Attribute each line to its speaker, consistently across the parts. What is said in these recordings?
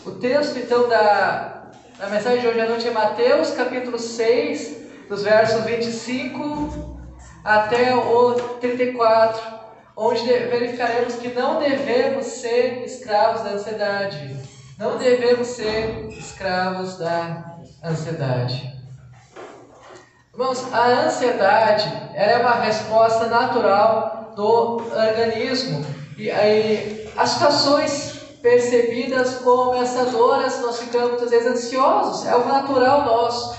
Speaker 1: O texto, então, da mensagem de hoje à noite é Mateus, capítulo 6, dos versos 25 até o 34, onde verificaremos que não devemos ser escravos da ansiedade. Não devemos ser escravos da ansiedade. Irmãos, a ansiedade ela é uma resposta natural do organismo. E as situações percebidas como ameaçadoras, nós ficamos muitas vezes ansiosos. É algo natural nosso.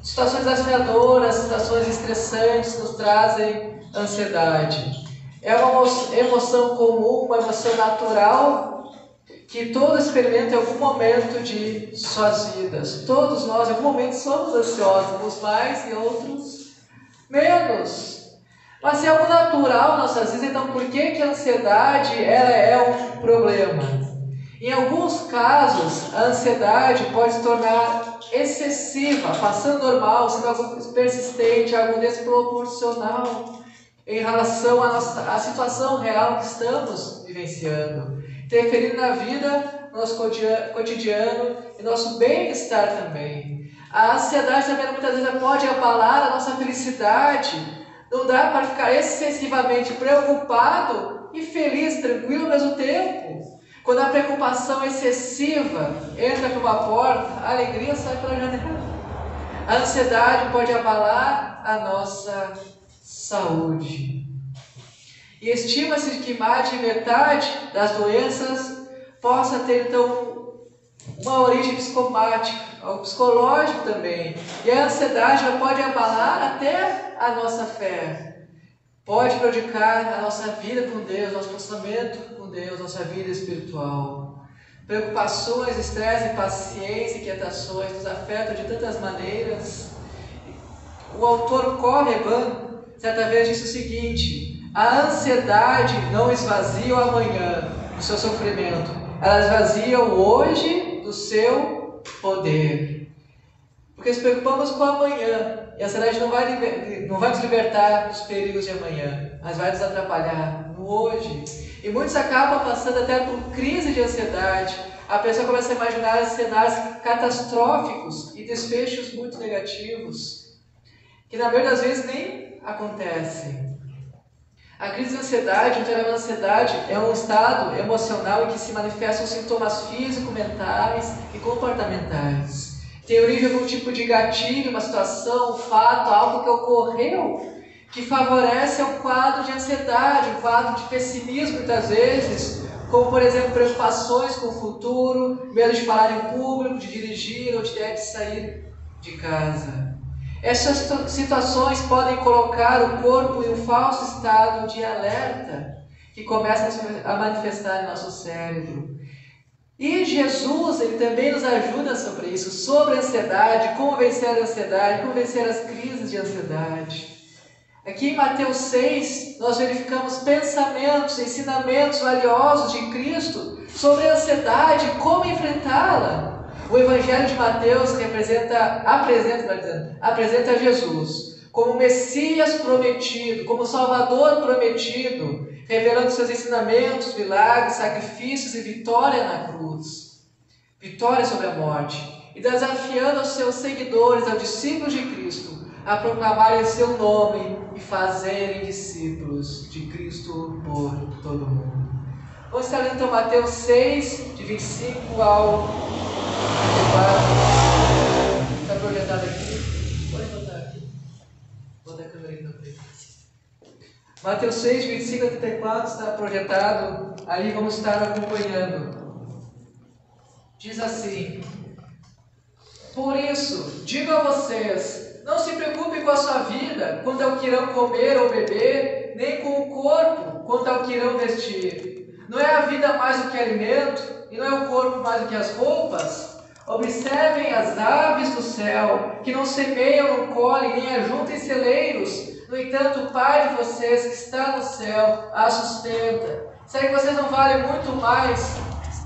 Speaker 1: Situações desafiadoras, situações estressantes nos trazem ansiedade. É uma emoção comum, uma emoção natural que todos experimentam em algum momento de suas vidas. Todos nós, em algum momento, somos ansiosos, uns mais e outros menos. Mas se é algo natural em nossas vidas, então por que a ansiedade ela é um problema? Em alguns casos, a ansiedade pode se tornar excessiva, passando normal, sendo algo persistente, algo desproporcional em relação à situação real que estamos vivenciando, interferindo na vida, no nosso cotidiano e nosso bem-estar também. A ansiedade também muitas vezes pode abalar a nossa felicidade. Não dá para ficar excessivamente preocupado e feliz, tranquilo ao mesmo tempo. Quando a preocupação excessiva entra por uma porta, a alegria sai pela janela. A ansiedade pode abalar a nossa saúde. E estima-se que mais de metade das doenças possa ter, então, uma origem psicomática, algo psicológico também. E a ansiedade pode abalar até a nossa fé. Pode prejudicar a nossa vida com Deus, nosso relacionamento com Deus, nossa vida espiritual. Preocupações, estresse, impaciência, inquietações nos afetam de tantas maneiras. O autor Correban, certa vez, disse o seguinte: a ansiedade não esvazia o amanhã do seu sofrimento, ela esvazia o hoje do seu poder. Porque nos preocupamos com o amanhã, e a ansiedade não vai nos libertar dos perigos de amanhã, mas vai nos atrapalhar no hoje. E muitos acabam passando até por crise de ansiedade. A pessoa começa a imaginar cenários catastróficos e desfechos muito negativos, que na maioria das vezes nem acontecem. A crise de ansiedade, a ansiedade é um estado emocional em que se manifestam sintomas físicos, mentais e comportamentais. Tem origem de algum tipo de gatilho, uma situação, um fato, algo que ocorreu, que favorece o quadro de ansiedade, um quadro de pessimismo muitas vezes, como por exemplo preocupações com o futuro, medo de falar em público, de dirigir ou de ter de sair de casa. Essas situações podem colocar o corpo em um falso estado de alerta, que começa a manifestar em nosso cérebro. E Jesus, ele também nos ajuda sobre isso, sobre a ansiedade, como vencer a ansiedade, como vencer as crises de ansiedade. Aqui em Mateus 6, nós verificamos pensamentos, ensinamentos valiosos de Cristo sobre a ansiedade, como enfrentá-la. O Evangelho de Mateus apresenta Jesus como Messias prometido, como Salvador prometido, revelando seus ensinamentos, milagres, sacrifícios e vitória na cruz, vitória sobre a morte, e desafiando os seus seguidores, aos discípulos de Cristo, a proclamarem seu nome e fazerem discípulos de Cristo por todo o mundo. Vamos estar lendo então Mateus 6, de 25 ao 34. Está projetado aqui? Pode botar aqui. Vou botar a câmera aqui na frente. Mateus 6, 25 a 34 está projetado. Ali vamos estar acompanhando. Diz assim: por isso, digo a vocês, não se preocupem com a sua vida, quanto ao que irão comer ou beber, nem com o corpo, quanto ao que irão vestir. Não é a vida mais do que alimento, e não é o corpo mais do que as roupas? Observem as aves do céu, que não semeiam, não colhem, nem ajuntam em celeiros. No entanto, o Pai de vocês que está no céu as sustenta. Será que vocês não valem muito mais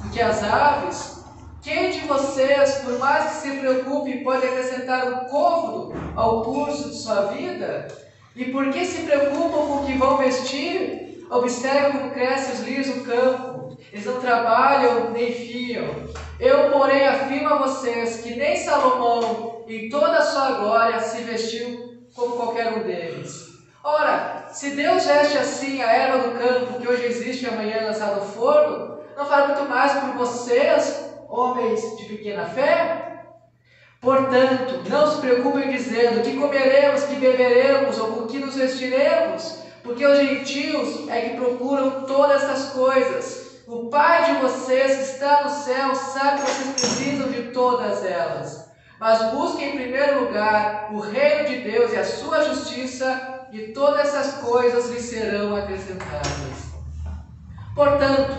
Speaker 1: do que as aves? Quem de vocês, por mais que se preocupe, pode acrescentar um côvado ao curso de sua vida? E por que se preocupam com o que vão vestir? Observa como crescem os lírios do campo. Eles não trabalham nem fiam. Eu, porém, afirmo a vocês que nem Salomão, em toda a sua glória, se vestiu como qualquer um deles. Ora, se Deus veste assim a erva do campo, que hoje existe e amanhã lançada no forno, não fará muito mais por vocês, homens de pequena fé? Portanto, não se preocupem dizendo que comeremos, que beberemos ou com que nos vestiremos, porque os gentios é que procuram todas essas coisas. O Pai de vocês que está no céu sabe que vocês precisam de todas elas. Mas busquem em primeiro lugar o reino de Deus e a sua justiça, e todas essas coisas lhes serão acrescentadas. Portanto,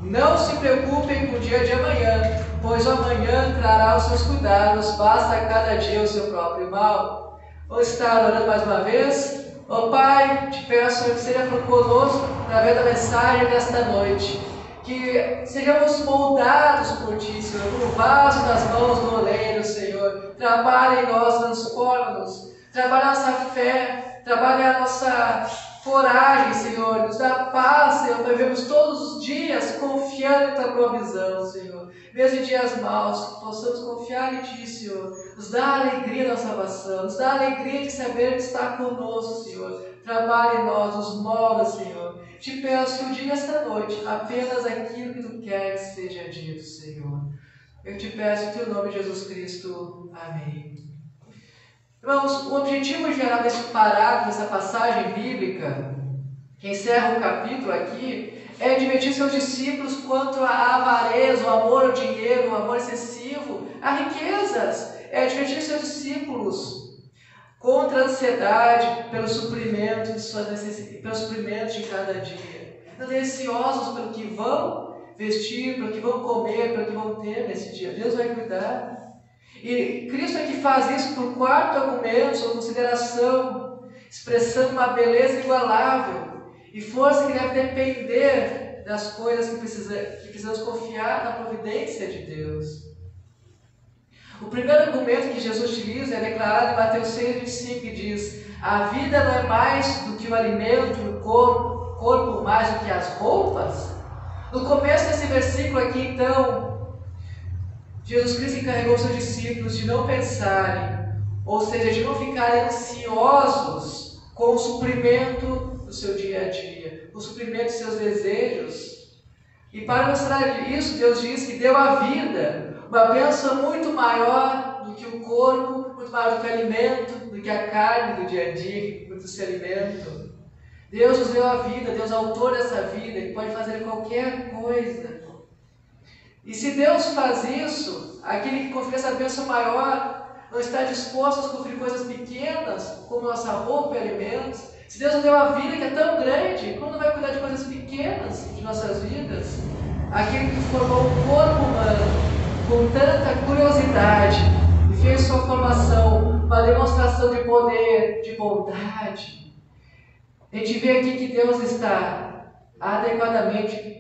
Speaker 1: não se preocupem com o dia de amanhã, pois o amanhã trará os seus cuidados, basta a cada dia o seu próprio mal. Vamos estar orando mais uma vez? Ó Pai, te peço que seja conosco através da mensagem desta noite, que sejamos moldados por Ti, Senhor, como vaso nas mãos do oleiro, Senhor. Trabalha em nós, transforma-nos, trabalha a nossa fé, trabalha a nossa coragem, Senhor, nos dá paz, Senhor, para vivermos todos os dias confiando em Tua provisão, Senhor. Mesmo em dias maus, possamos confiar em Ti, Senhor. Nos dá a alegria da salvação, nos dá a alegria de saber que está conosco, Senhor. Trabalhe em nós, nos molda, Senhor. Te peço que o dia esta noite, apenas aquilo que Tu queres seja dito, Senhor. Eu te peço em Teu nome, Jesus Cristo. Amém. Irmãos, o objetivo geral desse parágrafo, dessa passagem bíblica, que encerra o capítulo aqui, é advertir seus discípulos quanto à avareza, o amor ao dinheiro, o amor excessivo, a riquezas. É advertir seus discípulos contra a ansiedade pelo suprimento de suas necessidades, pelo suprimento de cada dia. Não ansiosos pelo que vão vestir, pelo que vão comer, pelo que vão ter nesse dia. Deus vai cuidar. E Cristo é que faz isso por quarto argumento, sua consideração, expressando uma beleza igualável e força que deve depender das coisas que precisamos confiar na providência de Deus. O primeiro argumento que Jesus utiliza é declarado em Mateus 6,25, que diz: a vida não é mais do que o alimento, o corpo mais do que as roupas. No começo desse versículo aqui, então, Jesus Cristo encarregou seus discípulos de não pensarem, ou seja, de não ficarem ansiosos com o suprimento do seu dia a dia, o suprimento dos seus desejos. E para mostrar isso, Deus diz que deu a vida, uma bênção muito maior do que o corpo, muito maior do que o alimento, do que a carne do dia a dia, muito se alimento. Deus nos deu a vida, Deus é o autor dessa vida, que pode fazer qualquer coisa. E se Deus faz isso, aquele que confia essa bênção maior não está disposto a conferir coisas pequenas, como nossa roupa e alimentos. Se Deus nos deu a vida que é tão grande, como não vai cuidar de coisas pequenas de nossas vidas? Aquele que formou o corpo humano com tanta curiosidade e fez sua formação uma demonstração de poder, de bondade. A gente vê aqui que Deus está adequadamente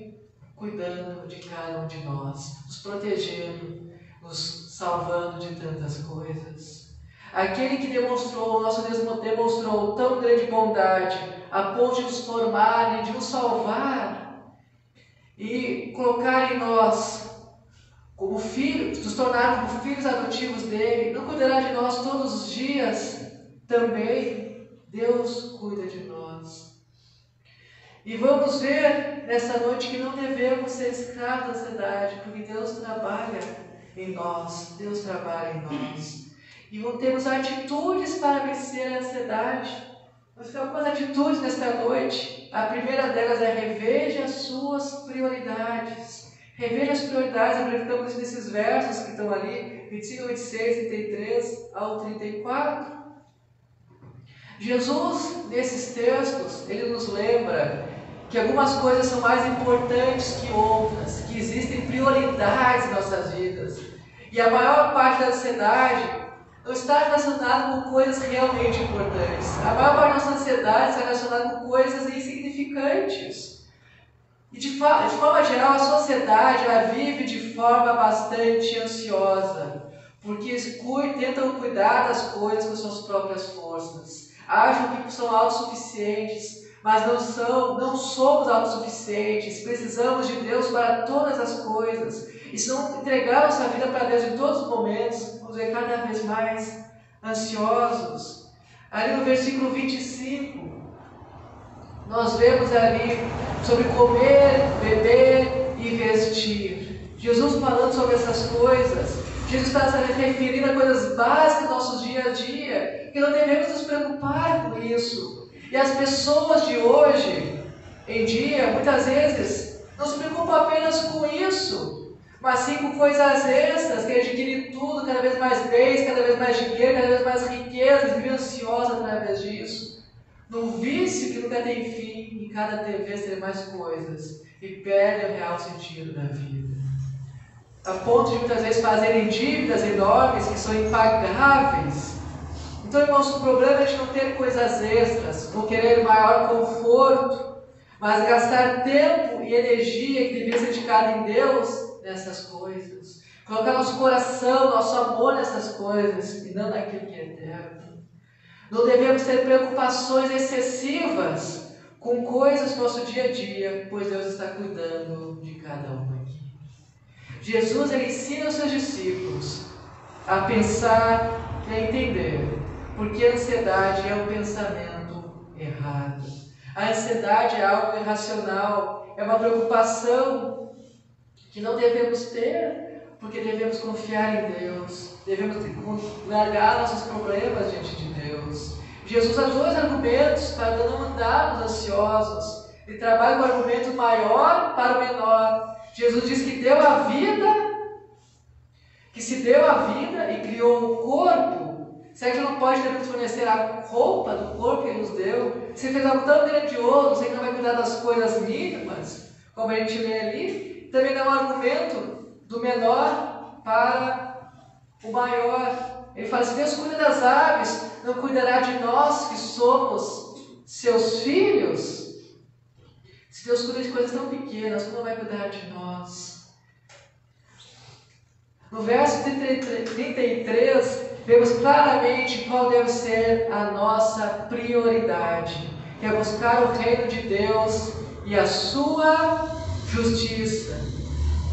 Speaker 1: cuidando de cada um de nós, nos protegendo, nos salvando de tantas coisas. Aquele que demonstrou, o nosso Deus demonstrou tão grande bondade, a ponto de nos formar e de nos salvar, e colocar em nós como filhos, nos tornar como filhos adotivos dele, não cuidará de nós todos os dias? Também Deus cuida de nós. E vamos ver nessa noite que não devemos ser escravos da ansiedade, porque Deus trabalha em nós, Deus trabalha em nós. E vamos termos atitudes para vencer a ansiedade. Vamos ter algumas atitudes nesta noite. A primeira delas é reveja as suas prioridades. Reveja as prioridades, apresentamos nesses versos que estão ali, 25, 26, 33 ao 34. Jesus, nesses textos, ele nos lembra que algumas coisas são mais importantes que outras, que existem prioridades em nossas vidas. E a maior parte da ansiedade não está relacionada com coisas realmente importantes. A maior parte da nossa ansiedade está relacionada com coisas insignificantes. E de forma geral, a sociedade ela vive de forma bastante ansiosa, porque tentam cuidar das coisas com suas próprias forças. Acham que são autossuficientes, mas não somos autossuficientes, precisamos de Deus para todas as coisas. E se não entregar nossa vida para Deus em todos os momentos, vamos ver cada vez mais ansiosos. Ali no versículo 25, nós vemos ali sobre comer, beber e vestir. Jesus falando sobre essas coisas. Jesus está se referindo a coisas básicas do nosso dia a dia, que não devemos nos preocupar com isso. E as pessoas de hoje em dia, muitas vezes, não se preocupam apenas com isso, mas sim com coisas extras, que adquirem tudo, cada vez mais bens, cada vez mais dinheiro, cada vez mais riqueza, e vivem ansiosos através disso. Num vício que nunca tem fim, e cada vez tem mais coisas, e perde o real sentido da vida. A ponto de muitas vezes fazerem dívidas enormes que são impagáveis. Então, irmãos, o problema é de não ter coisas extras, não querer maior conforto, mas gastar tempo e energia que devia ser dedicada em Deus nessas coisas. Colocar nosso coração, nosso amor nessas coisas e não naquilo que é eterno. Não devemos ter preocupações excessivas com coisas do nosso dia a dia, pois Deus está cuidando de cada uma aqui. Jesus ele ensina os seus discípulos a pensar e a entender, porque a ansiedade é um pensamento errado. A ansiedade é algo irracional, é uma preocupação que não devemos ter, porque devemos confiar em Deus, devemos largar nossos problemas diante de Deus. Jesus dá dois argumentos para não andarmos ansiosos. Ele trabalha com o argumento maior para o menor. Jesus diz que deu a vida, que se deu a vida e criou um corpo. Será que não pode nos fornecer a roupa do corpo que Ele nos deu? Se Ele fez algo tão grandioso, você que não vai cuidar das coisas mínimas, como a gente lê ali, também dá um argumento do menor para o maior. Ele fala, se Deus cuida das aves, não cuidará de nós que somos seus filhos? Se Deus cuida de coisas tão pequenas, como vai cuidar de nós? No verso 33, vemos claramente qual deve ser a nossa prioridade, que é buscar o reino de Deus e a sua justiça.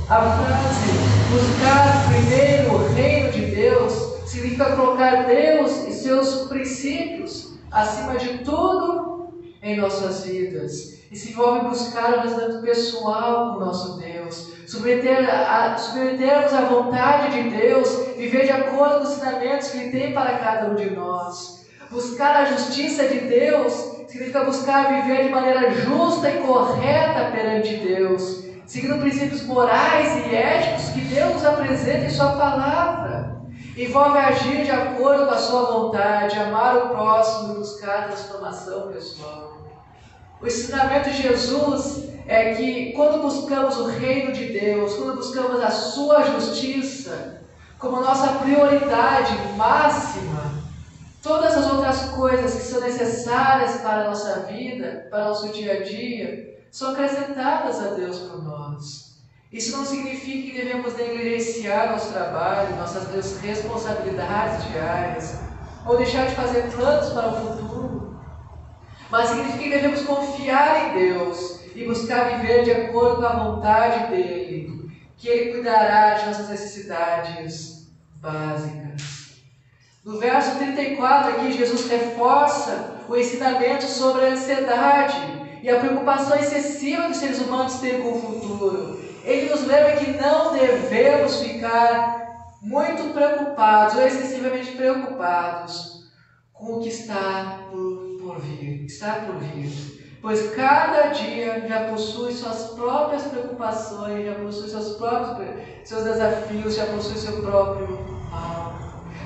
Speaker 1: A frase, buscar primeiro o reino de Deus, significa colocar Deus e seus princípios acima de tudo em nossas vidas. E se envolve buscar o relacionamento pessoal com o nosso Deus, submetermos à vontade de Deus, viver de acordo com os ensinamentos que Ele tem para cada um de nós. Buscar a justiça de Deus significa buscar viver de maneira justa e correta perante Deus, seguindo princípios morais e éticos que Deus nos apresenta em Sua palavra. Envolve agir de acordo com a Sua vontade, amar o próximo e buscar a transformação pessoal. O ensinamento de Jesus é que quando buscamos o reino de Deus, quando buscamos a sua justiça como nossa prioridade máxima, todas as outras coisas que são necessárias para a nossa vida, para o nosso dia a dia, são acrescentadas a Deus por nós. Isso não significa que devemos negligenciar nosso trabalho, nossas responsabilidades diárias, ou deixar de fazer planos para o futuro. Mas significa que devemos confiar em Deus e buscar viver de acordo com a vontade dEle, que Ele cuidará de nossas necessidades básicas. No verso 34 aqui, Jesus reforça o ensinamento sobre a ansiedade e a preocupação excessiva que os seres humanos têm com o futuro. Ele nos lembra que não devemos ficar muito preocupados ou excessivamente preocupados com o que está por vir, pois cada dia já possui suas próprias preocupações, já possui seus desafios, já possui seu próprio mal.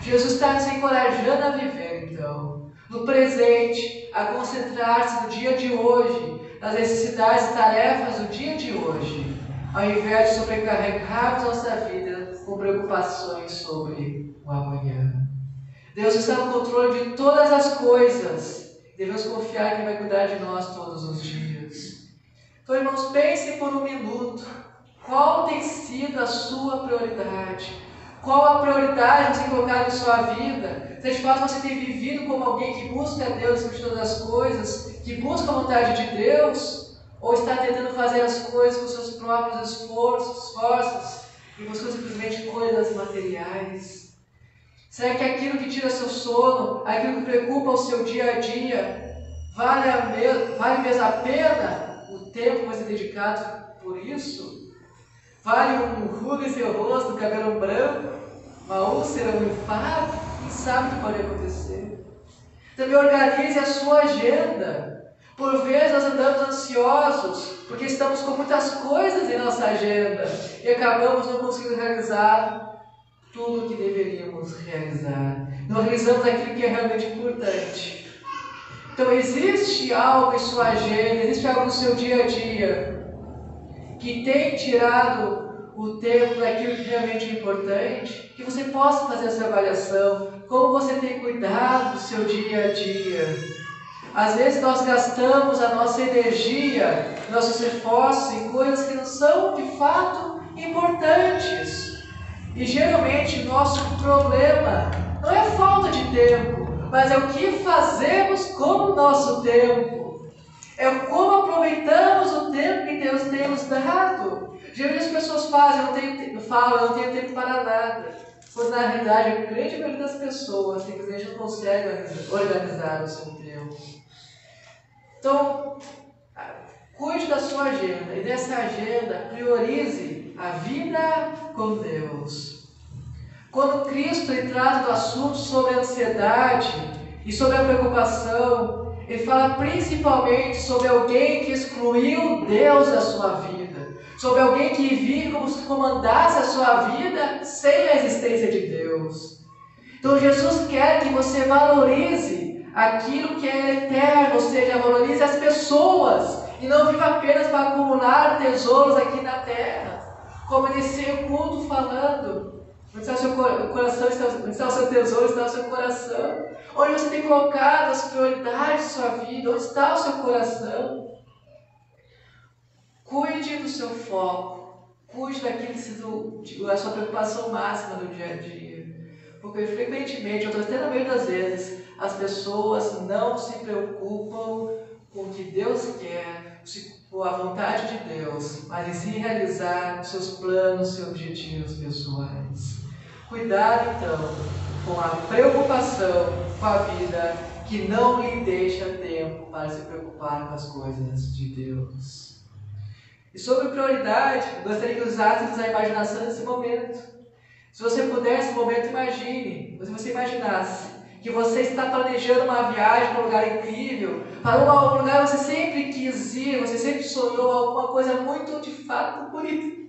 Speaker 1: Jesus está nos encorajando a viver, então, no presente, a concentrar-se no dia de hoje, nas necessidades e tarefas do dia de hoje, ao invés de sobrecarregarmos nossa vida com preocupações sobre o amanhã. Deus está no controle de todas as coisas. Devemos confiar que Ele vai cuidar de nós todos os dias. Então, irmãos, pensem por um minuto. Qual tem sido a sua prioridade? Qual a prioridade que você tem colocado em sua vida? Se de fato você tem vivido como alguém que busca Deus acima de todas as coisas, que busca a vontade de Deus, ou está tentando fazer as coisas com seus próprios esforços e buscando simplesmente coisas materiais? Será que aquilo que tira seu sono, aquilo que preocupa o seu dia a dia, vale mesmo a pena o tempo que vai ser dedicado por isso? Vale um ruga em seu rosto, cabelo branco, uma úlcera, um infarto? Quem sabe o que pode acontecer? Também organize a sua agenda. Por vezes nós andamos ansiosos, porque estamos com muitas coisas em nossa agenda e acabamos não conseguindo realizar tudo o que deveríamos realizar. Não realizamos aquilo que é realmente importante. Então existe algo em sua agenda, existe algo no seu dia a dia que tem tirado o tempo daquilo que realmente é importante, que você possa fazer essa avaliação, como você tem cuidado do seu dia a dia. Às vezes nós gastamos a nossa energia, nossos esforços em coisas que não são de fato importantes. E geralmente nosso problema não é falta de tempo, mas é o que fazemos com o nosso tempo. É como aproveitamos o tempo que Deus tem nos dado. Geralmente as pessoas falam, eu não tenho tempo para nada. Quando na realidade a grande maioria das pessoas simplesmente não consegue organizar o seu tempo. Então, cuide da sua agenda e dessa agenda priorize a vida com Deus. Quando Cristo trata do assunto sobre a ansiedade e sobre a preocupação, ele fala principalmente sobre alguém que excluiu Deus da sua vida, sobre alguém que vive como se comandasse a sua vida sem a existência de Deus. Então Jesus quer que você valorize aquilo que é eterno, ou seja, valorize as pessoas e não viva apenas para acumular tesouros aqui na terra, como nesse culto falando. Onde está o seu coração, onde está o seu tesouro, está o seu coração. Onde você tem colocado as prioridades da sua vida, onde está o seu coração. Cuide do seu foco, cuide daquilo que a sua preocupação máxima do dia a dia. Porque frequentemente, até na maioria das vezes, as pessoas não se preocupam com o que Deus quer, com a vontade de Deus, mas em se realizar os seus planos, seus objetivos pessoais. Cuidado então com a preocupação com a vida que não lhe deixa tempo para se preocupar com as coisas de Deus. E sobre prioridade, gostaria que usássemos a imaginação nesse momento. Se você puder, nesse momento, imagine, se você imaginasse que você está planejando uma viagem para um lugar incrível, para um lugar que você sempre quis ir, você sempre sonhou alguma coisa muito, de fato, bonita.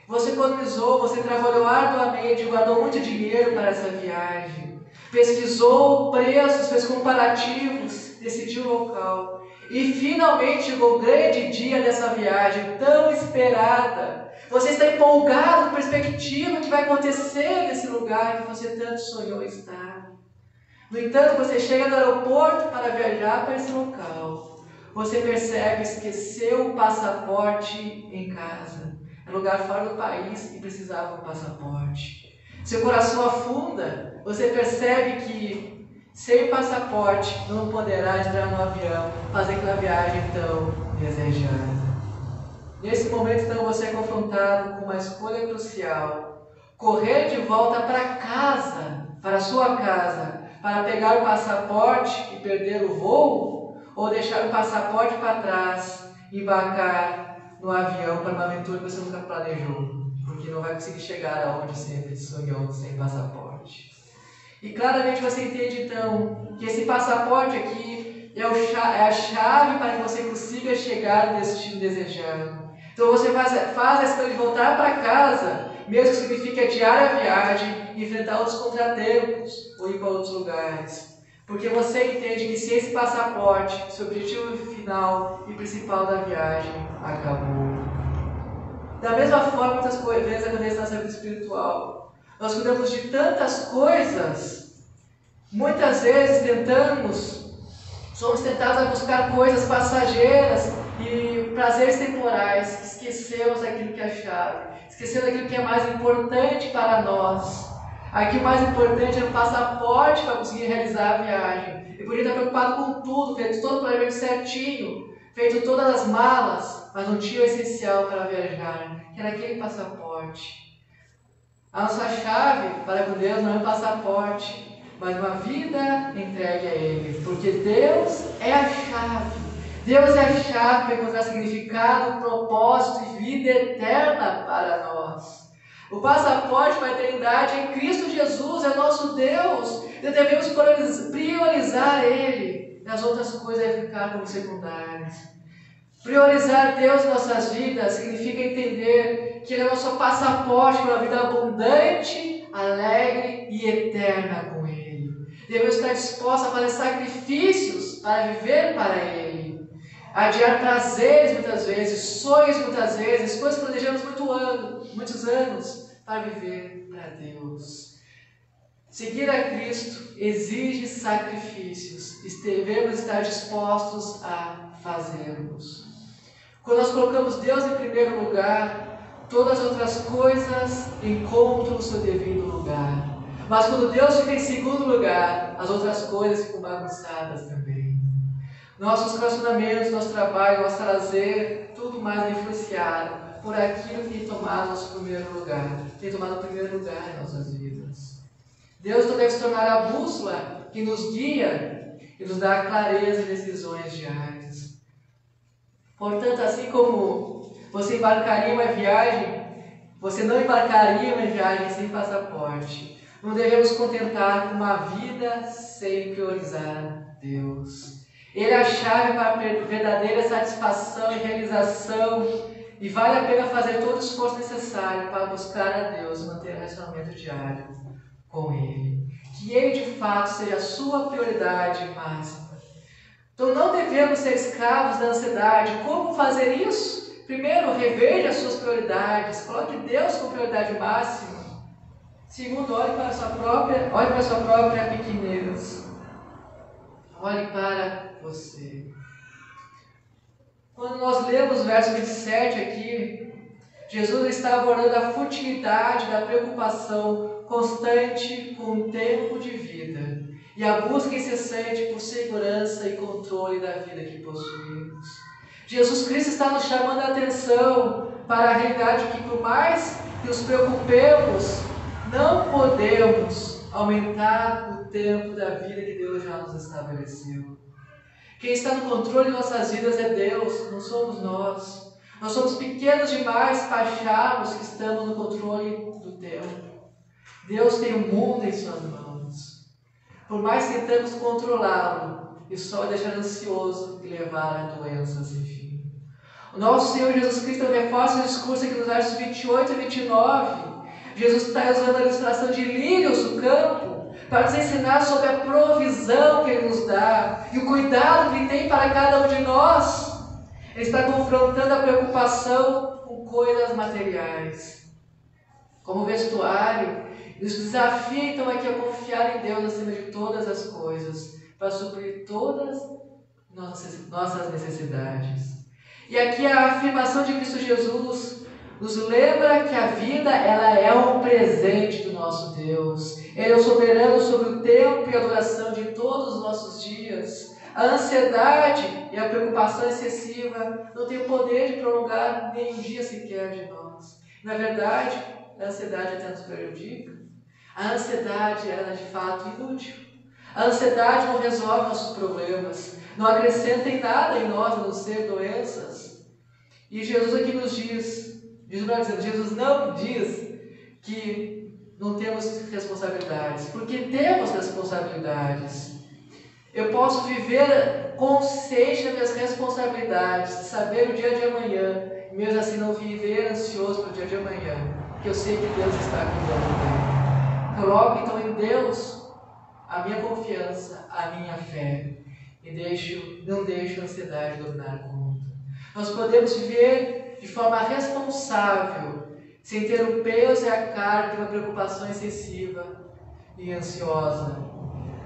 Speaker 1: Você economizou, você trabalhou arduamente, guardou muito dinheiro para essa viagem, pesquisou preços, fez comparativos, decidiu o local. E finalmente chegou o grande dia dessa viagem, tão esperada. Você está empolgado com a perspectiva que vai acontecer nesse lugar que você tanto sonhou estar. No entanto, você chega no aeroporto para viajar para esse local. Você percebe que esqueceu o passaporte em casa. É lugar fora do país e precisava do passaporte. Seu coração afunda. Você percebe que sem passaporte não poderá entrar no avião, fazer aquela viagem tão desejada. Nesse momento, então, você é confrontado com uma escolha crucial. Correr de volta para casa, para a sua casa, para pegar o passaporte e perder o voo, ou deixar o passaporte para trás e embarcar no avião para uma aventura que você nunca planejou, porque não vai conseguir chegar aonde sempre sonhou sem passaporte. E claramente você entende então que esse passaporte aqui é a chave para que você consiga chegar no destino desejado. Então você faz a escolha de voltar para casa, mesmo que signifique adiar a viagem e enfrentar outros contratempos ou ir para outros lugares. Porque você entende que se esse passaporte, seu objetivo final e principal da viagem, acabou. Da mesma forma, muitas vezes acontece na nossa vida espiritual. Nós cuidamos de tantas coisas, muitas vezes somos tentados a buscar coisas passageiras e prazeres temporais, esquecemos aquilo que é a chave, esquecemos aquilo que é mais importante para nós. Aqui o mais importante era o passaporte para conseguir realizar a viagem. Ele podia estar preocupado com tudo, feito todo o planejamento certinho, feito todas as malas, mas não tinha o essencial para viajar, que era aquele passaporte. A nossa chave para com Deus não é um passaporte, mas uma vida entregue a Ele, porque Deus é a chave. Deus é a chave para encontrar significado, propósito e vida eterna para nós. O passaporte para a eternidade é Cristo Jesus, é nosso Deus. E devemos priorizar Ele, e as outras coisas devem ficar como secundárias. Priorizar Deus em nossas vidas significa entender que Ele é o nosso passaporte para uma vida abundante, alegre e eterna com Ele. Devemos estar dispostos a fazer sacrifícios para viver para Ele. Adiar prazeres muitas vezes, sonhos muitas vezes, coisas que planejamos muitos anos para viver para Deus. Seguir a Cristo exige sacrifícios e devemos estar dispostos a fazê-los. Quando nós colocamos Deus em primeiro lugar, todas as outras coisas encontram o seu devido lugar. Mas quando Deus fica em segundo lugar, as outras coisas ficam bagunçadas também. Nossos relacionamentos, nosso trabalho, nosso prazer, tudo mais é influenciado por aquilo que tem tomado nosso primeiro lugar, tem tomado o primeiro lugar em nossas vidas. Deus então deve se tornar a bússola que nos guia e nos dá clareza em decisões diárias. Portanto, assim como você embarcaria em uma viagem, você não embarcaria em uma viagem sem passaporte. Não devemos contentar com uma vida sem priorizar Deus. Ele é a chave para a verdadeira satisfação e realização, e vale a pena fazer todo o esforço necessário para buscar a Deus e manter um relacionamento diário com Ele. Que Ele de fato seja a sua prioridade máxima. Então não devemos ser escravos da ansiedade. Como fazer isso? Primeiro, reveja as suas prioridades, coloque Deus como prioridade máxima. Segundo, olhe para a sua própria pequenez. Olhe para você. Quando nós lemos o verso 27 aqui, Jesus está abordando a futilidade da preocupação constante com o tempo de vida e a busca incessante por segurança e controle da vida que possuímos. Jesus Cristo está nos chamando a atenção para a realidade que, por mais que nos preocupemos, não podemos aumentar o tempo da vida que Deus já nos estabeleceu. Quem está no controle de nossas vidas é Deus, não somos nós. Nós somos pequenos demais para acharmos que estamos no controle do tempo. Deus tem o mundo em suas mãos. Por mais que tentamos controlá-lo, isso só vai deixar ansioso e levar a doenças sem fim. O nosso Senhor Jesus Cristo reforça o discurso aqui nos versos 28 e 29. Jesus está usando a ilustração de lírios do campo para nos ensinar sobre a provisão que Ele nos dá e o cuidado que Ele tem para cada um de nós. Ele está confrontando a preocupação com coisas materiais, como vestuário. Ele nos desafia então aqui a confiar em Deus acima de todas as coisas, para suprir todas nossas necessidades. E aqui a afirmação de Cristo Jesus nos lembra que a vida ela é um presente do nosso Deus. Ele é o soberano sobre o tempo e a duração de todos os nossos dias. A ansiedade e a preocupação excessiva não têm o poder de prolongar nem um dia sequer de nós. Na verdade, a ansiedade até nos prejudica. A ansiedade ela é de fato inútil. A ansiedade não resolve nossos problemas, não acrescenta em nada em nós, a não ser doenças. E Jesus aqui nos diz, Jesus não diz que não temos responsabilidades, porque temos responsabilidades. Eu posso viver consciente das minhas responsabilidades, saber o dia de amanhã, e mesmo assim não viver ansioso pelo dia de amanhã, porque eu sei que Deus está cuidando bem. Coloco então em Deus a minha confiança, a minha fé, e não deixo a ansiedade dominar conta. Nós podemos viver de forma responsável, sem ter o peso e a carga de uma preocupação excessiva e ansiosa.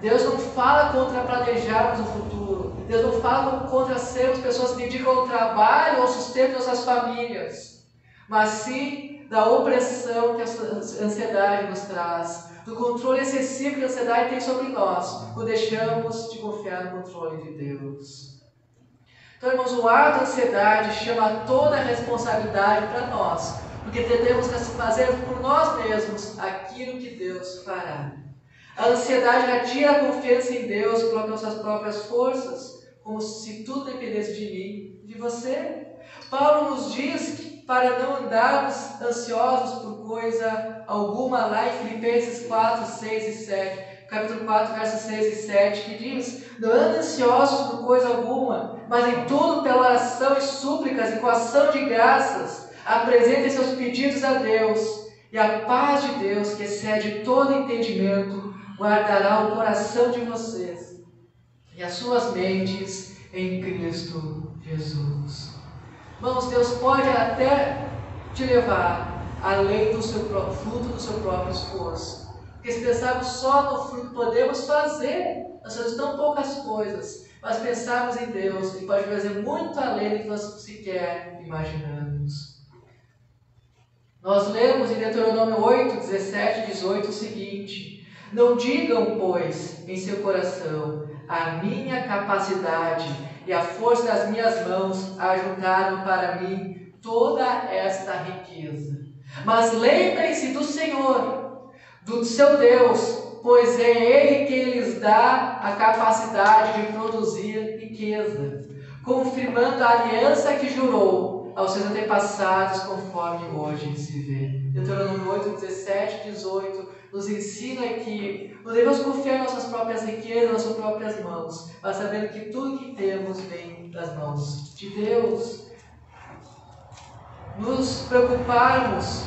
Speaker 1: Deus não fala contra planejarmos o futuro. Deus não fala contra sermos pessoas que dedicam ao trabalho ou ao sustento de nossas famílias. Mas sim da opressão que a ansiedade nos traz, do controle excessivo que a ansiedade tem sobre nós, quando deixamos de confiar no controle de Deus. Então, irmãos, o ar da ansiedade chama toda a responsabilidade para nós, porque temos que fazer por nós mesmos aquilo que Deus fará. A ansiedade retira a confiança em Deus, coloca nossas próprias forças, como se tudo dependesse de mim, de você. Paulo nos diz que para não andarmos ansiosos por coisa alguma, lá em Filipenses 4, 6 e 7, capítulo 4, versos 6 e 7, que diz: não andem ansiosos por coisa alguma, mas em tudo pela oração e súplicas e com ação de graças, apresentem seus pedidos a Deus, e a paz de Deus, que excede todo entendimento, guardará o coração de vocês e as suas mentes em Cristo Jesus. Irmãos, Deus pode até te levar além do seu próprio fruto, do seu próprio esforço. Porque se pensarmos só no fruto que podemos fazer, nós fazemos tão poucas coisas, mas pensarmos em Deus, Ele pode fazer muito além do que nós sequer imaginamos. Nós lemos em Deuteronômio 8, 17 e 18 o seguinte: não digam, pois, em seu coração, a minha capacidade e a força das minhas mãos ajuntaram para mim toda esta riqueza. Mas lembrem-se do Senhor, do seu Deus, pois é Ele quem lhes dá a capacidade de produzir riqueza, confirmando a aliança que jurou aos seus antepassados, conforme hoje se vê. Deuteronômio 8, 17 e 18 nos ensina que não devemos confiar em nossas próprias riquezas, nas suas próprias mãos, mas sabendo que tudo que temos vem das mãos de Deus. Nos preocuparmos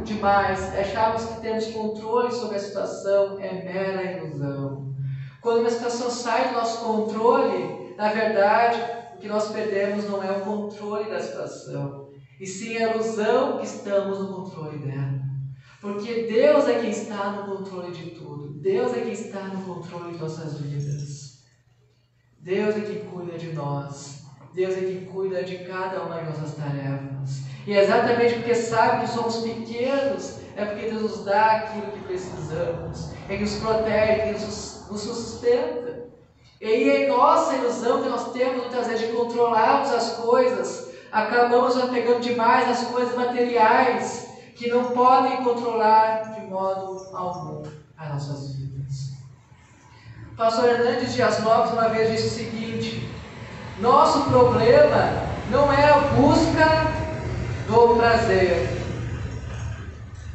Speaker 1: demais, acharmos que temos controle sobre a situação, é mera ilusão. Quando uma situação sai do nosso controle, na verdade, o que nós perdemos não é o controle da situação, e sim a ilusão que estamos no controle dela. Porque Deus é quem está no controle de tudo. Deus é quem está no controle de nossas vidas. Deus é quem cuida de nós. Deus é quem cuida de cada uma de nossas tarefas. E é exatamente porque sabe que somos pequenos, é porque Deus nos dá aquilo que precisamos. É que nos protege, que nos sustenta. E é nossa ilusão que nós temos muitas vezes de controlarmos as coisas. Acabamos apegando demais às coisas materiais, que não podem controlar de modo algum as nossas vidas. O pastor Hernandes Dias Lopes uma vez disse o seguinte: nosso problema não é a busca do prazer,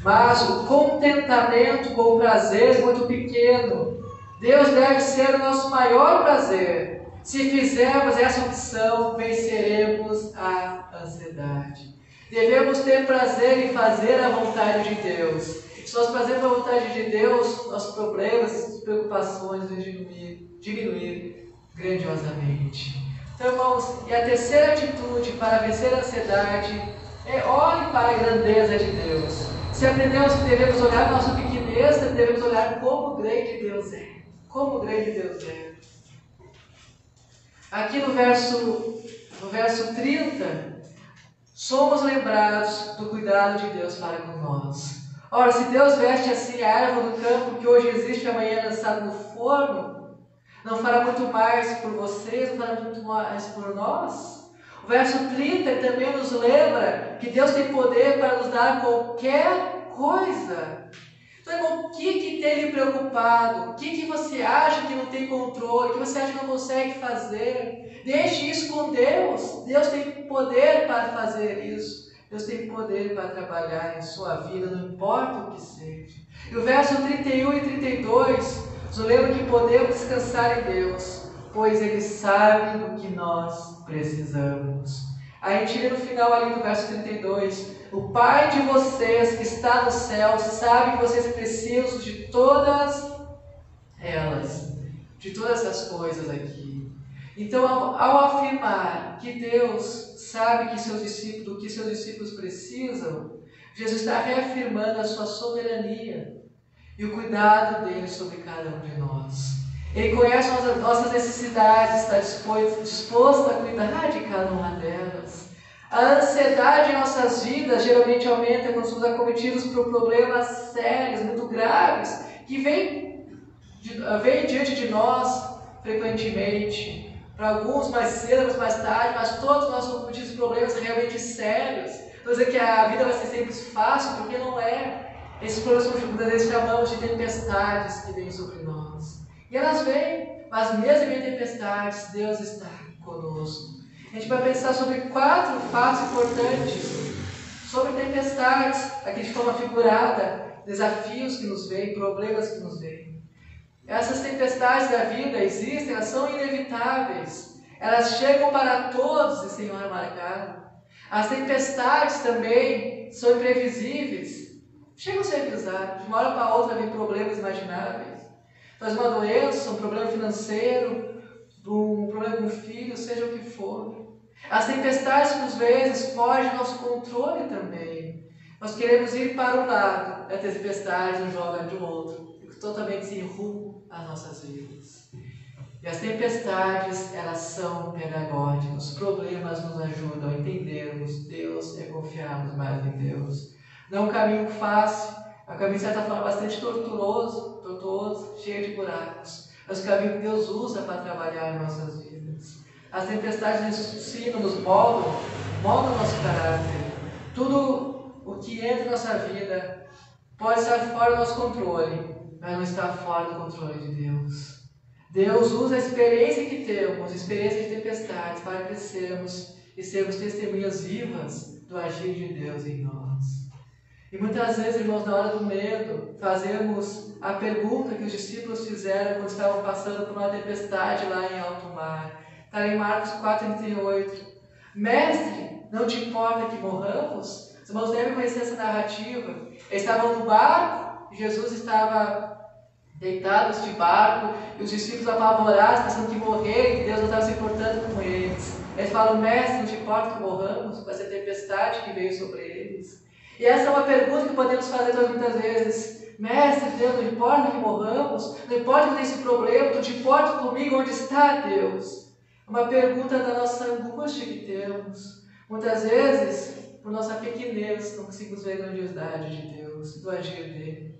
Speaker 1: mas o contentamento com o prazer muito pequeno. Deus deve ser o nosso maior prazer. Se fizermos essa opção, venceremos a ansiedade. Devemos ter prazer em fazer a vontade de Deus. Se nós fazemos a vontade de Deus, nossos problemas e preocupações vão diminuir grandiosamente. Então, irmãos, e a terceira atitude para vencer a ansiedade é olhe para a grandeza de Deus. Se aprendemos que devemos olhar para a nossa pequenez, devemos olhar como grande Deus é. Como grande Deus é. Aqui no verso 30, somos lembrados do cuidado de Deus para com nós. Ora, se Deus veste assim a erva do campo que hoje existe e amanhã é lançada no forno, não fará muito mais por vocês, não fará muito mais por nós? O verso 30 também nos lembra que Deus tem poder para nos dar qualquer coisa. Então, irmão, o que tem lhe preocupado? O que você acha que não tem controle? O que você acha que não consegue fazer? Deixe isso com Deus. Deus tem poder para fazer isso. Deus tem poder para trabalhar em sua vida, não importa o que seja. E o verso 31 e 32 nos lembra que podemos descansar em Deus, pois Ele sabe do que nós precisamos. Aí a gente lê no final ali do verso 32, o Pai de vocês que está no céu sabe que vocês precisam de todas elas, de todas essas coisas aqui. Então, ao afirmar que Deus sabe que seus discípulos precisam, Jesus está reafirmando a sua soberania e o cuidado dele sobre cada um de nós. Ele conhece as nossas necessidades, está disposto a cuidar de cada uma delas. A ansiedade em nossas vidas geralmente aumenta quando somos acometidos por problemas sérios, muito graves, que vêm diante de nós frequentemente. Para alguns mais cedo, outros mais tarde, mas todos nós somos acometidos por problemas realmente sérios. Não dizer que a vida vai ser sempre fácil, porque não é. Esses problemas muitas vezes chamamos de tempestades que vêm sobre nós. E elas vêm, mas mesmo em tempestades, Deus está conosco. A gente vai pensar sobre 4 fatos importantes sobre tempestades, aqui de forma figurada, desafios que nos vêm, problemas que nos vêm. Essas tempestades da vida existem, elas são inevitáveis. Elas chegam para todos e sem hora marcada. As tempestades também são imprevisíveis. Chegam sem avisar, de uma hora para outra vem problemas imagináveis. Faz uma doença, um problema financeiro, um problema com o filho, seja o que for. As tempestades, por vezes, fogem do nosso controle também. Nós queremos ir para um lado, a tempestade nos joga de outro, totalmente sem rumo às nossas vidas. E as tempestades, elas são pedagógicas. Os problemas nos ajudam a entendermos Deus e a confiarmos mais em Deus. Não é um caminho fácil, é um caminho, de certa forma, bastante tortuoso, cheio de buracos. Mas o caminho que Deus usa para trabalhar em nossas vidas. As tempestades nos ensinam, nos moldam o nosso caráter. Tudo o que entra em nossa vida pode estar fora do nosso controle, mas não está fora do controle de Deus. Deus usa a experiência que temos, a experiência de tempestades, para crescermos e sermos testemunhas vivas do agir de Deus em nós. E muitas vezes, irmãos, na hora do medo, fazemos a pergunta que os discípulos fizeram quando estavam passando por uma tempestade lá em alto mar. Está em Marcos 4,38. Mestre, não te importa que morramos? Os irmãos devem conhecer essa narrativa. Eles estavam no barco, Jesus estava deitado neste barco, e os discípulos apavorados, pensando que morrer, que Deus não estava se importando com eles. Eles falam, mestre, não te importa que morramos? Com essa tempestade que veio sobre eles. E essa é uma pergunta que podemos fazer muitas vezes. Mestre, Deus, não importa que morramos? Não importa que tenha esse problema? Não te importa comigo? Onde está Deus? É uma pergunta da nossa angústia que temos. Muitas vezes, por nossa pequenez, não conseguimos ver a grandiosidade de Deus, do agir dele.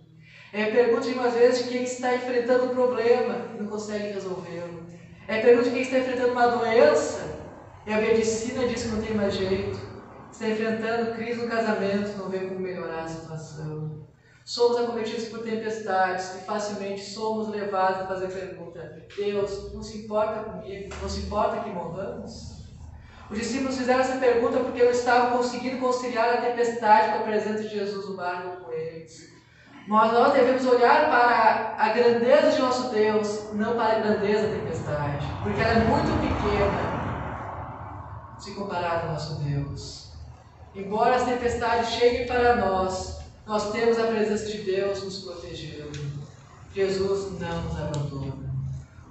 Speaker 1: É a pergunta, de umas vezes, de quem está enfrentando um problema e não consegue resolvê-lo. É a pergunta de quem está enfrentando uma doença e a medicina diz que não tem mais jeito. Está enfrentando crise no casamento, não vê como melhorar a situação. Somos acometidos por tempestades e facilmente somos levados a fazer a pergunta: Deus, não se importa comigo? Não se importa que morramos? Os discípulos fizeram essa pergunta porque não estavam conseguindo conciliar a tempestade com a presença de Jesus no barco com eles. Mas nós devemos olhar para a grandeza de nosso Deus, não para a grandeza da tempestade, porque ela é muito pequena se comparada ao nosso Deus. Embora as tempestades cheguem para nós, nós temos a presença de Deus nos protegendo. Jesus não nos abandona.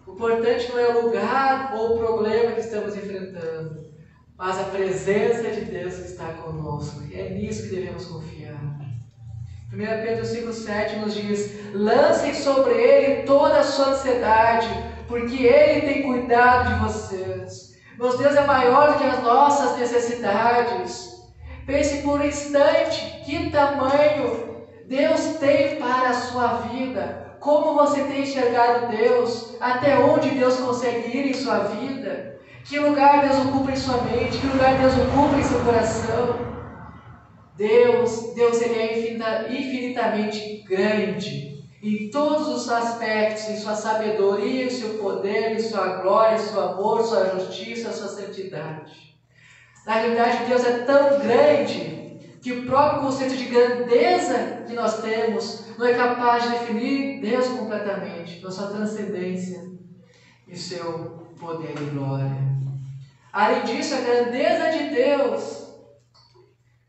Speaker 1: O importante não é o lugar ou o problema que estamos enfrentando, mas a presença de Deus que está conosco. E é nisso que devemos confiar. 1 Pedro 5,7 nos diz: lancem sobre Ele toda a sua ansiedade, porque Ele tem cuidado de vocês. Meu Deus é maior do que as nossas necessidades. Pense por um instante, que tamanho Deus tem para a sua vida. Como você tem enxergado Deus? Até onde Deus consegue ir em sua vida? Que lugar Deus ocupa em sua mente? Que lugar Deus ocupa em seu coração? Deus ele é infinitamente grande em todos os aspectos, em sua sabedoria, em seu poder, em sua glória, em seu amor, sua justiça, sua santidade. Na realidade, Deus é tão grande que o próprio conceito de grandeza que nós temos não é capaz de definir Deus completamente, pela sua transcendência e seu poder e glória. Além disso, a grandeza de Deus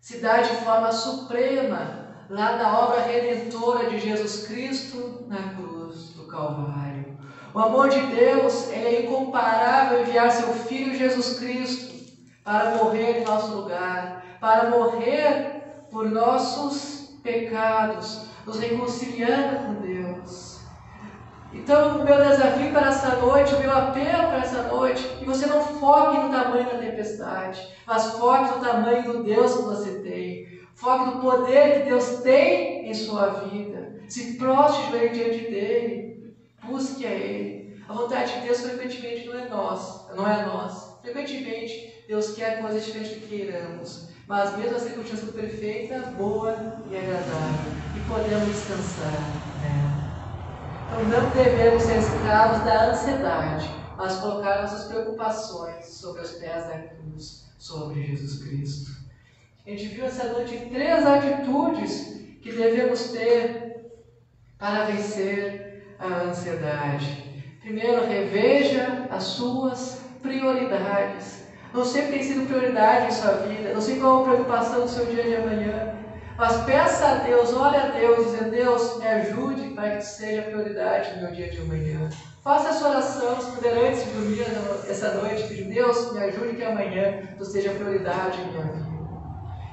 Speaker 1: se dá de forma suprema lá na obra redentora de Jesus Cristo na cruz do Calvário. O amor de Deus é incomparável enviar seu Filho Jesus Cristo para morrer em nosso lugar, para morrer por nossos pecados, nos reconciliando com Deus. Então, o meu desafio para essa noite, o meu apelo para essa noite, que você não foque no tamanho da tempestade, mas foque no tamanho do Deus que você tem. Foque no poder que Deus tem em sua vida. Se prostre diante dele. Busque a Ele. A vontade de Deus frequentemente não é nossa. Frequentemente, Deus quer coisas diferentes do que queiramos. Mas mesmo a circunstância perfeita, boa e agradável. E podemos descansar nela. Então não devemos ser escravos da ansiedade, mas colocar nossas preocupações sobre os pés da cruz, sobre Jesus Cristo. A gente viu essa noite 3 atitudes que devemos ter para vencer a ansiedade. Primeiro, reveja as suas prioridades. Não sei o que tem sido prioridade em sua vida, não sei qual a preocupação do seu dia de amanhã, mas peça a Deus, ore a Deus, dizendo: Deus, me ajude para que seja prioridade no meu dia de amanhã. Faça essa oração, se puder, antes de dormir essa noite, pedir: Deus, me ajude que amanhã tu seja prioridade em minha vida.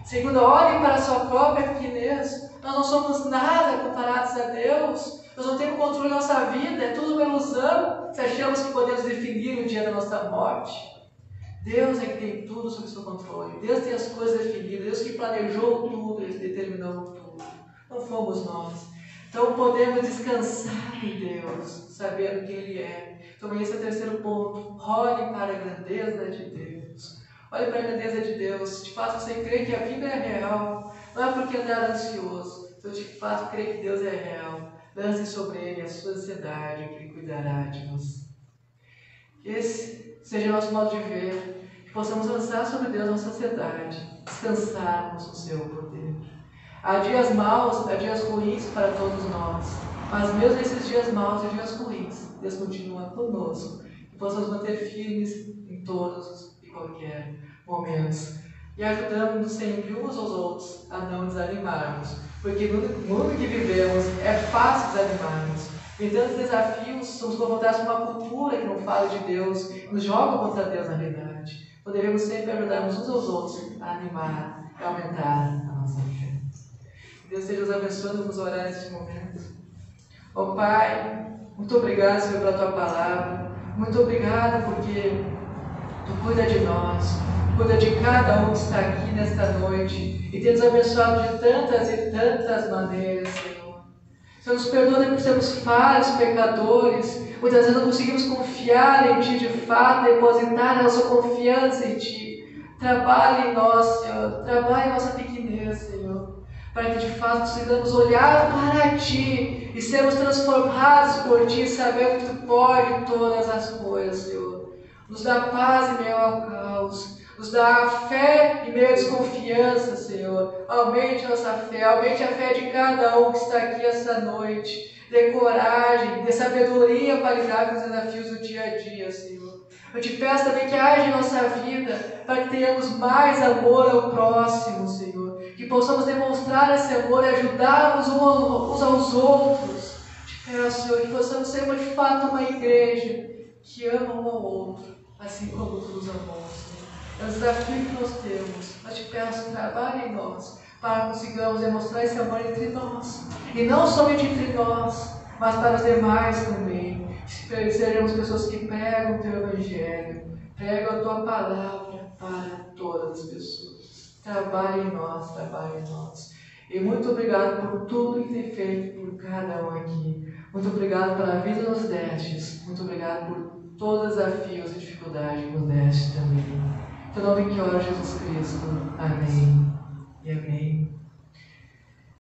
Speaker 1: Segundo, ore para a sua própria pequenez. Nós não somos nada comparados a Deus. Nós não temos controle da nossa vida, é tudo uma ilusão se achamos que podemos definir o dia da nossa morte. Deus é que tem tudo sob seu controle. Deus tem as coisas definidas. Deus que planejou tudo, Ele determinou tudo. Não fomos nós. Então podemos descansar em Deus, sabendo quem Ele é. Então esse é o terceiro ponto. Olhe para a grandeza de Deus. Olhe para a grandeza de Deus. De fato você crê que a vida é real. Não é porque andar ansioso. Então de fato crê que Deus é real. Lance sobre Ele a sua ansiedade, que Ele cuidará de você. Esse seja o nosso modo de ver, que possamos lançar sobre Deus a nossa ansiedade, descansarmos no seu poder. Há dias maus, há dias ruins para todos nós, mas mesmo nesses dias maus e dias ruins, Deus continua conosco, que possamos manter firmes em todos e qualquer momentos, e ajudando sempre uns aos outros a não desanimarmos, porque no mundo que vivemos é fácil desanimarmos. Em tantos desafios, somos confrontados com uma cultura que não fala de Deus, nos joga contra Deus na verdade. Então devemos sempre ajudarmos uns aos outros a animar, a aumentar a nossa fé. Deus esteja nos abençoando, vamos orar neste momento. Ó Pai, muito obrigado, Senhor, pela Tua palavra. Muito obrigado porque Tu cuida de nós, cuida de cada um que está aqui nesta noite e tem nos abençoado de tantas e tantas maneiras, Senhor. Senhor, nos perdoa por sermos falhos, pecadores. Muitas vezes não conseguimos confiar em Ti de fato, depositar a nossa confiança em Ti. Trabalhe em nós, Senhor. Trabalhe em nossa pequenez, Senhor. Para que de fato consigamos olhar para Ti e sermos transformados por Ti, sabendo que Tu pode todas as coisas, Senhor. Nos dá paz em meio ao caos. Nos dá fé em meio à desconfiança, Senhor. Aumente nossa fé, aumente a fé de cada um que está aqui esta noite. Dê coragem, dê sabedoria para lidar com os desafios do dia a dia, Senhor. Eu te peço também que haja em nossa vida para que tenhamos mais amor ao próximo, Senhor. Que possamos demonstrar esse amor e ajudarmos uns aos outros. Te peço, Senhor, que possamos ser de fato uma igreja que ama um ao outro, assim como Tu nos amou, Senhor. É o desafio que nós temos. Eu te peço, trabalhe em nós, para que consigamos demonstrar esse amor entre nós. E não somente entre nós, mas para os demais também. Seremos pessoas que pregam o Teu Evangelho, pregam a Tua palavra para todas as pessoas. Trabalhe em nós, trabalhe em nós. E muito obrigado por tudo que tem feito por cada um aqui. Muito obrigado pela vida que nos destes. Muito obrigado por todos os desafios e dificuldades que nos deste também. Em nome que ora, Jesus Cristo. Amém e amém.